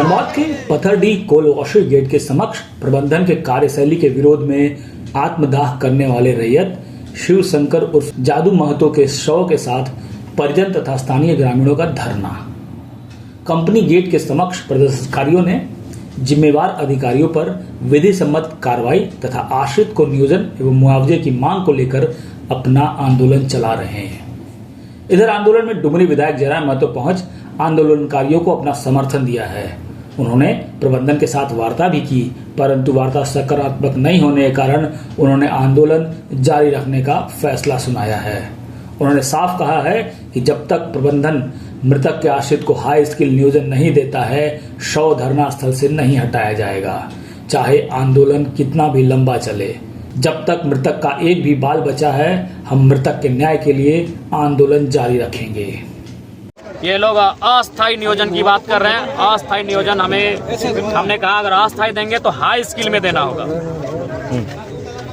दमोह के पथरडीह कोल washer gate के समक्ष प्रबंधन के कार्यशैली के विरोध में आत्मदाह करने वाले रैयत शिव शंकर उर्फ जादू महतो के शव के साथ परिजन तथा स्थानीय ग्रामीणों का धरना। कंपनी गेट के समक्ष प्रदर्शनकारियों ने जिम्मेवार अधिकारियों पर विधि सम्मत कार्रवाई तथा आश्रित को नियोजन एवं मुआवजे की मांग को लेकर अपना आंदोलन चला रहे हैं। इधर आंदोलन में डुमरी विधायक जयराम महतो पहुंच आंदोलनकारियों को अपना समर्थन दिया है। उन्होंने प्रबंधन के साथ वार्ता भी की, परंतु वार्ता सकारात्मक नहीं होने के कारण उन्होंने आंदोलन जारी रखने का फैसला सुनाया है। उन्होंने साफ कहा है कि जब तक प्रबंधन मृतक के आश्रित को हाई स्किल नियोजन नहीं देता है, शव धरना स्थल से नहीं हटाया जाएगा, चाहे आंदोलन कितना भी लंबा चले। जब तक मृतक का एक भी बाल बचा है, हम मृतक के न्याय के लिए आंदोलन जारी रखेंगे। ये लोग अस्थायी नियोजन की बात कर रहे हैं। अस्थायी नियोजन हमने कहा अगर अस्थायी देंगे तो हाई स्किल में देना होगा,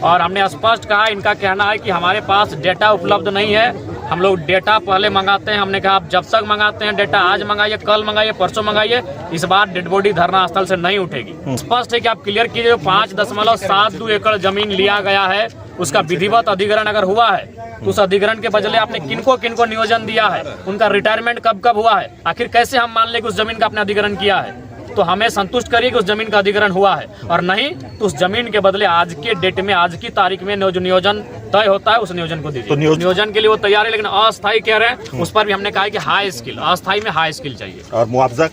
और हमने स्पष्ट कहा, इनका कहना है कि हमारे पास डेटा उपलब्ध नहीं है, हम लोग डेटा पहले मंगाते हैं। हमने कहा आप जब तक मंगाते हैं डेटा, आज मंगाइए, कल मंगाइए, परसों मंगाइए, इस बार डेड बॉडी धरना स्थल से नहीं उठेगी। स्पष्ट है कि आप क्लियर कीजिए, 5.72 एकड़ जमीन लिया गया है, उसका विधिवत अधिग्रहण अगर हुआ है तो उस अधिग्रहण के बदले आपने किनको किनको नियोजन दिया है, उनका रिटायरमेंट कब कब हुआ है, आखिर कैसे हम मान लें कि उस जमीन का आपने अधिग्रहण किया है। तो हमें संतुष्ट करिए कि उस जमीन का अधिग्रहण हुआ है, और नहीं तो उस जमीन के बदले आज के डेट में, आज की तारीख में जो नियोजन तय होता है उस नियोजन को दीजिए। तो नियोजन के लिए वो तैयार है, लेकिन अस्थायी कह रहे हैं, उस पर भी हमने कहा कि हाई स्किल, अस्थायी में हाई स्किल चाहिए। और मुआवजा,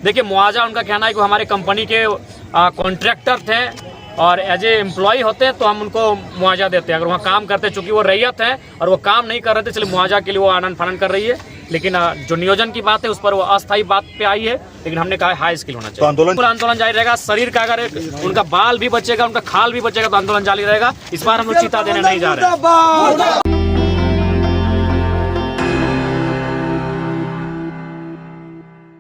देखिए मुआवजा उनका कहना है कि हमारे कंपनी के कॉन्ट्रैक्टर थे और एज ए एम्प्लॉय होते हैं तो हम उनको मुआवजा देते हैं, अगर वहाँ काम करते, चूंकि वो रैयत है और वो काम नहीं कर रहे थे, इसलिए मुआवजा के लिए वो आनंद फानन कर रही है। लेकिन जो नियोजन की बात है उस पर वो अस्थायी बात पे आई है, लेकिन हमने कहा हाई स्किल होना चाहिए। तो आंदोलन जारी रहेगा। शरीर का अगर उनका बाल भी बचेगा, उनका खाल भी बचेगा तो आंदोलन जारी रहेगा। इस बार हम लोग चीता देने नहीं जा रहे हैं।